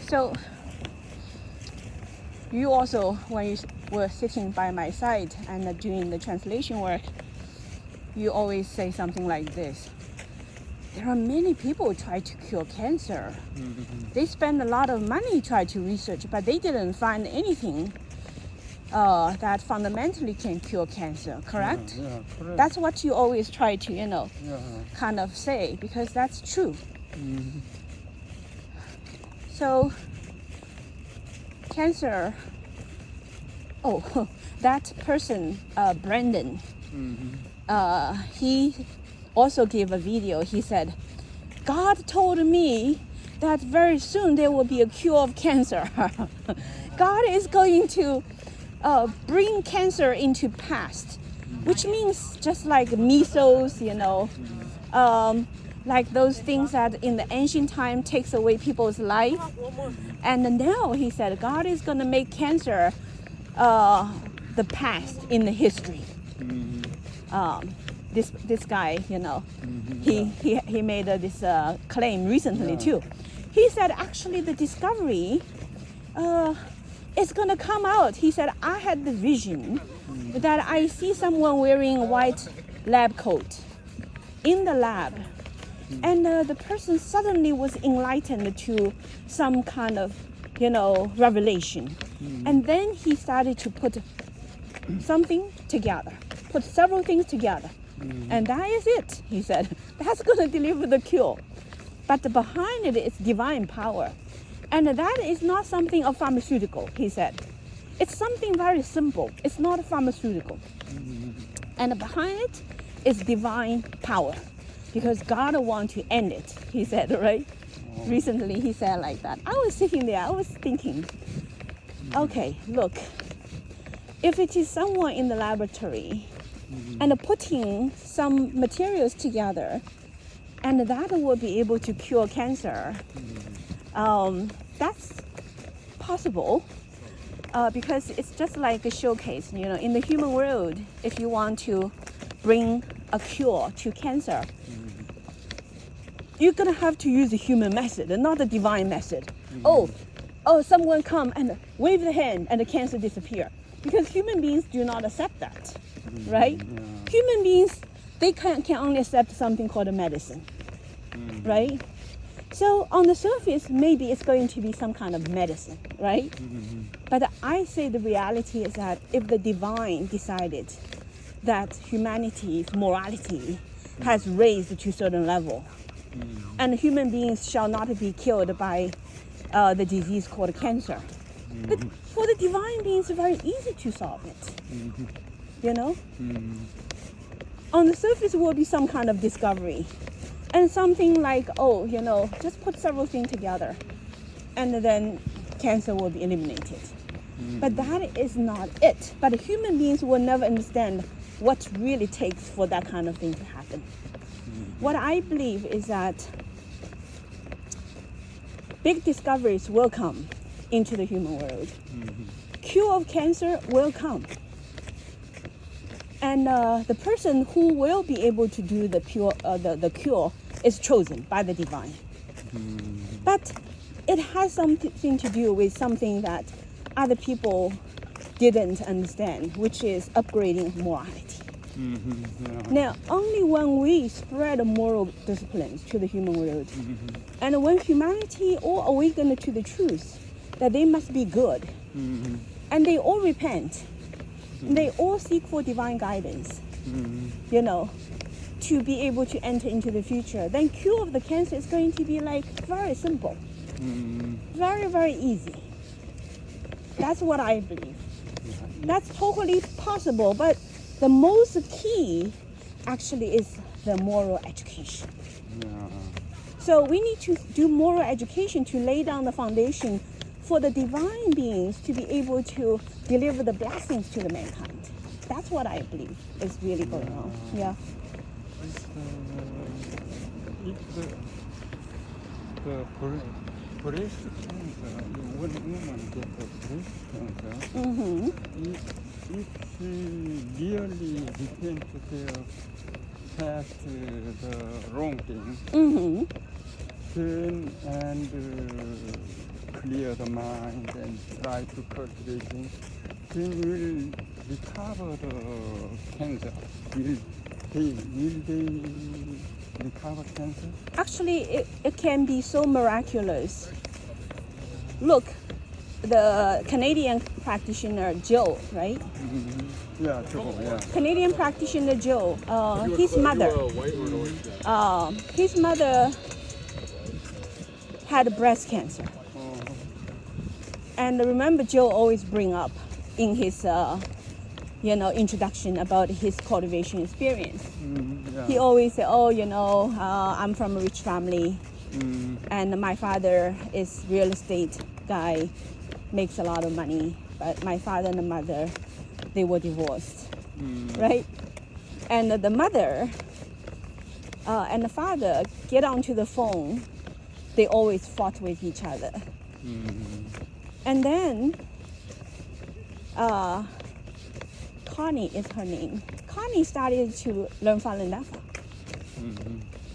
So you also, when you were sitting by my side and doing the translation work, you always say something like this. There are many people try to cure cancer. They spend a lot of money trying to research, but they didn't find anything that fundamentally can cure cancer, correct? Yeah, correct. That's what you always try to, kind of say, because that's true. So, cancer, that person, Brandon, he also gave a video. He said, God told me that very soon there will be a cure of cancer. God is going to bring cancer into past, which means just like measles, like those things that in the ancient time takes away people's life. And now he said God is going to make cancer the past in the history. This guy, he made this claim recently too. He said actually the discovery is going to come out. He said, I had the vision that I see someone wearing a white lab coat in the lab. And the person suddenly was enlightened to some kind of, revelation. And then he started to put something together, put several things together. And that is it, he said. That's going to deliver the cure. But behind it is divine power. And that is not something of pharmaceutical, he said. It's something very simple. It's not pharmaceutical. And behind it is divine power. Because God wants to end it, he said, right? Recently he said like that. I was sitting there, I was thinking, okay, look, if it is someone in the laboratory and putting some materials together, and that will be able to cure cancer, that's possible because it's just like a showcase. In the human world, if you want to bring a cure to cancer, you're going to have to use the human method and not the divine method. Oh, someone come and wave the hand and the cancer disappear. Because human beings do not accept that, right? Human beings, they can only accept something called a medicine, right? So on the surface, maybe it's going to be some kind of medicine, right? But I say the reality is that if the divine decided that humanity's morality has raised to a certain level, and human beings shall not be killed by the disease called cancer, but for the divine beings, it's very easy to solve it, On the surface will be some kind of discovery. And something like, just put several things together and then cancer will be eliminated. But that is not it. But human beings will never understand what really takes for that kind of thing to happen. What I believe is that big discoveries will come into the human world. Cure of cancer will come. And the person who will be able to do the cure is chosen by the divine. But it has something to do with something that other people didn't understand, which is upgrading morality. Now, only when we spread moral disciplines to the human world, and when humanity all awaken to the truth that they must be good, and they all repent, they all seek for divine guidance, to be able to enter into the future, then cure of the cancer is going to be like very simple, very, very easy. That's what I believe. That's totally possible, but the most key actually is the moral education. So we need to do moral education to lay down the foundation for the divine beings to be able to deliver the blessings to the mankind. That's what I believe is really going on. Yeah. The breast cancer, when a woman gets breast cancer, if she really repent their past the wrong thing, then and clear the mind and try to cultivating, then you will recover the cancer. Will they recover cancer? Actually, it can be so miraculous. Look, the Canadian practitioner Joe, right? Yeah, Joe, yeah. Canadian practitioner Joe, his mother had breast cancer. And remember, Joe always bring up in his introduction about his cultivation experience. Yeah. He always say, I'm from a rich family, and my father is real estate guy, makes a lot of money, but my father and the mother, they were divorced, right? And the mother and the father get onto the phone, they always fought with each other. And then Connie is her name. Connie started to learn Falun Dafa.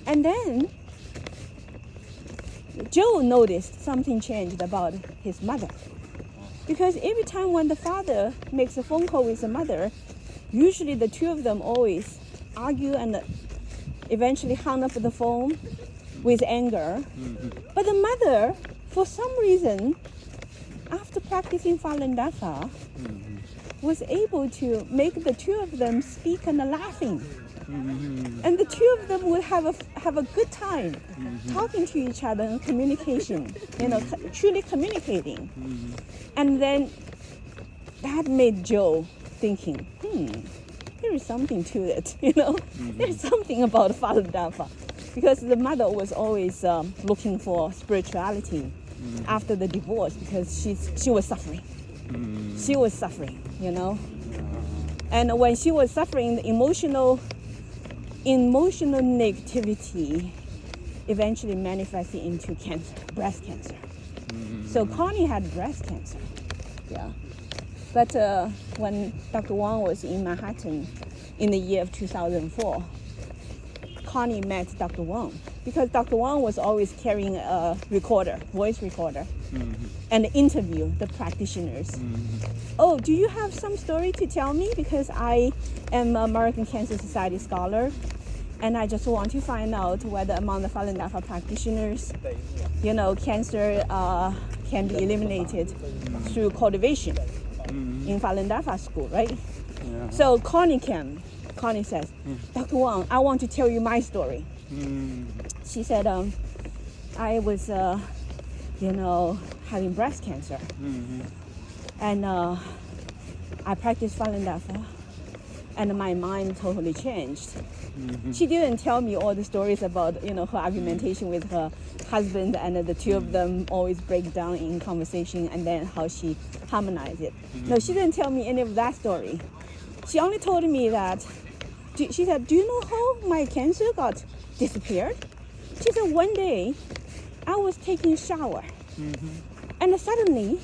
And then Joe noticed something changed about his mother. Because every time when the father makes a phone call with the mother, usually the two of them always argue and eventually hung up the phone with anger. But the mother, for some reason, after practicing Falun Dafa, was able to make the two of them speak and laughing. And the two of them would have a good time talking to each other and communication, truly communicating. And then that made Joe thinking, there is something to it, There's something about Falun Dafa. Because the mother was always looking for spirituality after the divorce because she was suffering. She was suffering, And when she was suffering, the emotional negativity eventually manifested into cancer, breast cancer. So Connie had breast cancer. Yeah. But when Dr. Wang was in Manhattan in the year of 2004, Connie met Dr. Wang because Dr. Wang was always carrying a recorder, voice recorder, and interview the practitioners. Oh, do you have some story to tell me? Because I am an American Cancer Society scholar, and I just want to find out whether among the Falun Dafa practitioners, cancer can be eliminated through cultivation in Falun Dafa school, right? Yeah. So Connie came. Connie says, Dr. Wang, I want to tell you my story. She said, I was, having breast cancer. And I practiced Falun Dafa, and my mind totally changed. She didn't tell me all the stories about, her argumentation with her husband, and the two of them always break down in conversation, and then how she harmonized it. No, she didn't tell me any of that story. She only told me that, she said, do you know how my cancer got disappeared? She said, one day I was taking a shower, and suddenly,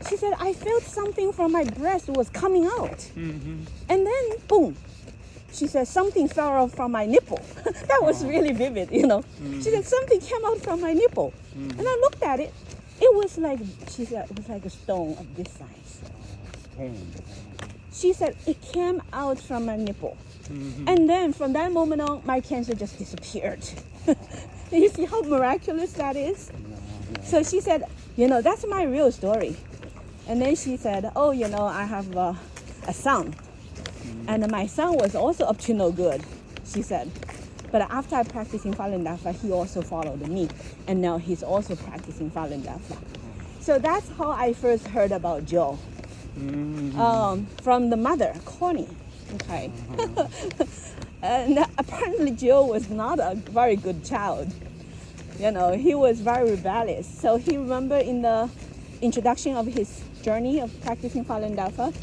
she said, I felt something from my breast was coming out. And then, boom, she said, something fell out from my nipple. That was really vivid, She said, something came out from my nipple. And I looked at it. It was like, she said, it was like a stone of this size. She said, it came out from my nipple. And then from that moment on, my cancer just disappeared. You see how miraculous that is? So she said, that's my real story. And then she said, I have a son. And my son was also up to no good, she said. But after I practiced in Falun Dafa, he also followed me. And now he's also practicing Falun Dafa. So that's how I first heard about Joe. From the mother, Connie. Okay. And apparently Joe was not a very good child. He was very rebellious. So he remember in the introduction of his journey of practicing Falun Dafa,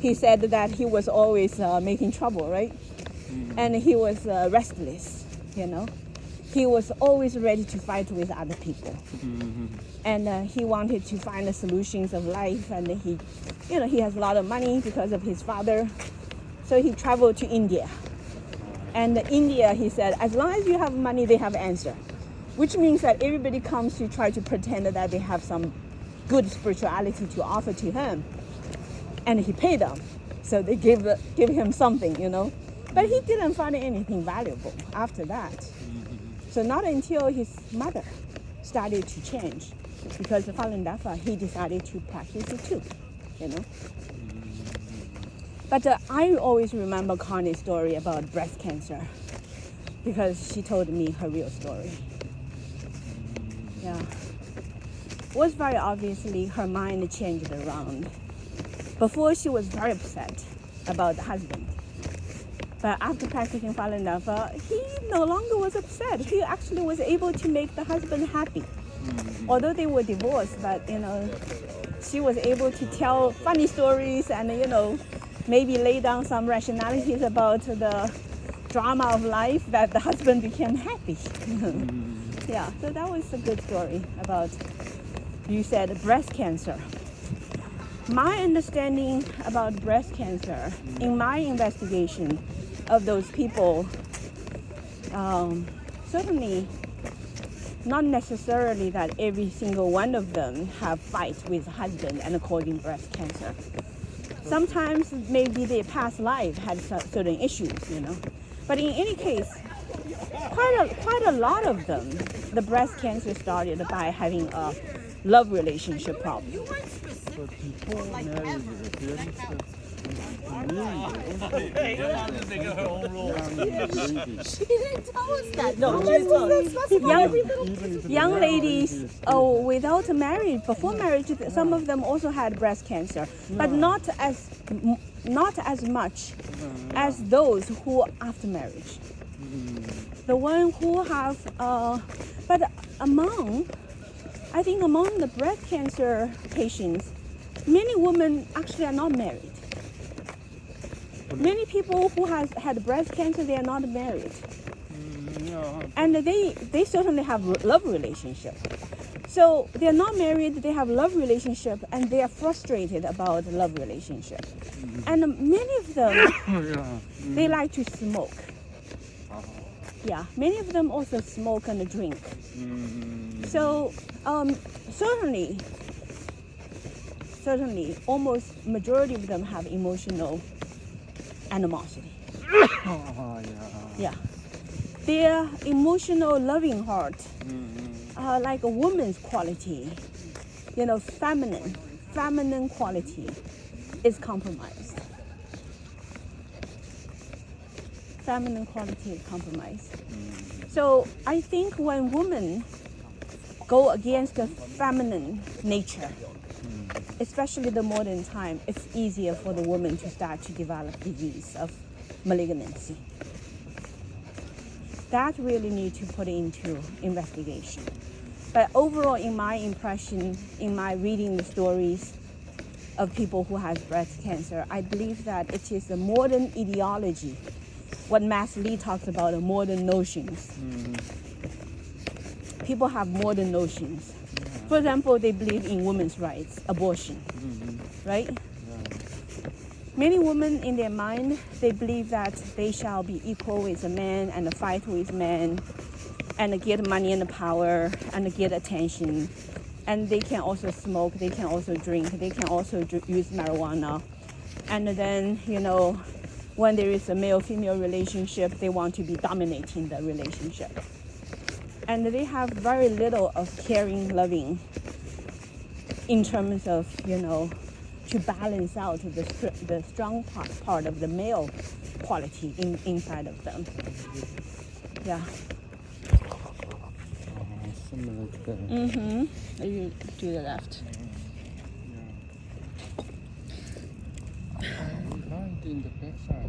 he said that he was always making trouble, right? And he was restless, He was always ready to fight with other people. And he wanted to find the solutions of life, and he has a lot of money because of his father. So he traveled to India. And India, he said, as long as you have money, they have answer. which means that everybody comes to try to pretend that they have some good spirituality to offer to him, and he paid them, so they give him something, you know. But he didn't find anything valuable after that. So not until his mother started to change, because the Falun Dafa, he decided to practice it too, you know. But I always remember Connie's story about breast cancer, because she told me her real story. Yeah. It was very obviously her mind changed around. Before, she was very upset about the husband. But after practicing Falun Dafa, he no longer was upset. He actually was able to make the husband happy. Although they were divorced, but you know, she was able to tell funny stories and, you know, maybe lay down some rationalities about the drama of life, that the husband became happy. Yeah, so that was a good story about, you said, breast cancer. My understanding about breast cancer in my investigation of those people, certainly not necessarily that every single one of them have fights with husband and causing breast cancer. Sometimes maybe their past life had certain issues, you know. But in any case, quite a lot of them, the breast cancer started by having a love relationship problem. But before marriage, there is She didn't tell us that. No, she told young ladies, without marriage, before marriage, some of them also had breast cancer, but not as much as those who after marriage. The one who have, but I think among the breast cancer patients, many women actually are not married. Many people who has had breast cancer, they are not married. And they certainly have love relationship. So they're not married, they have love relationship, and they are frustrated about love relationship. And many of them, they like to smoke. Yeah, many of them also smoke and drink. So certainly, almost majority of them have emotional animosity. Yeah, their emotional loving heart, like a woman's quality, you know, feminine quality, is compromised. Feminine quality is compromised. So I think when women go against the feminine nature, especially the modern time, it's easier for the woman to start to develop disease of malignancy. That really need to put into investigation. But overall, in my impression, in my reading the stories of people who have breast cancer, I believe that it is a modern ideology, what Master Lee talks about, the modern notions. People have modern notions. For example, they believe in women's rights, abortion, right? Many women in their mind, they believe that they shall be equal with a man and fight with men and get money and power and get attention. And they can also smoke, they can also drink, they can also use marijuana. And then, you know, when there is a male-female relationship, they want to be dominating the relationship. And they have very little of caring, loving in terms of, you know, to balance out the strong part of the male quality inside of them. Yeah. You to the left. Behind in the backside.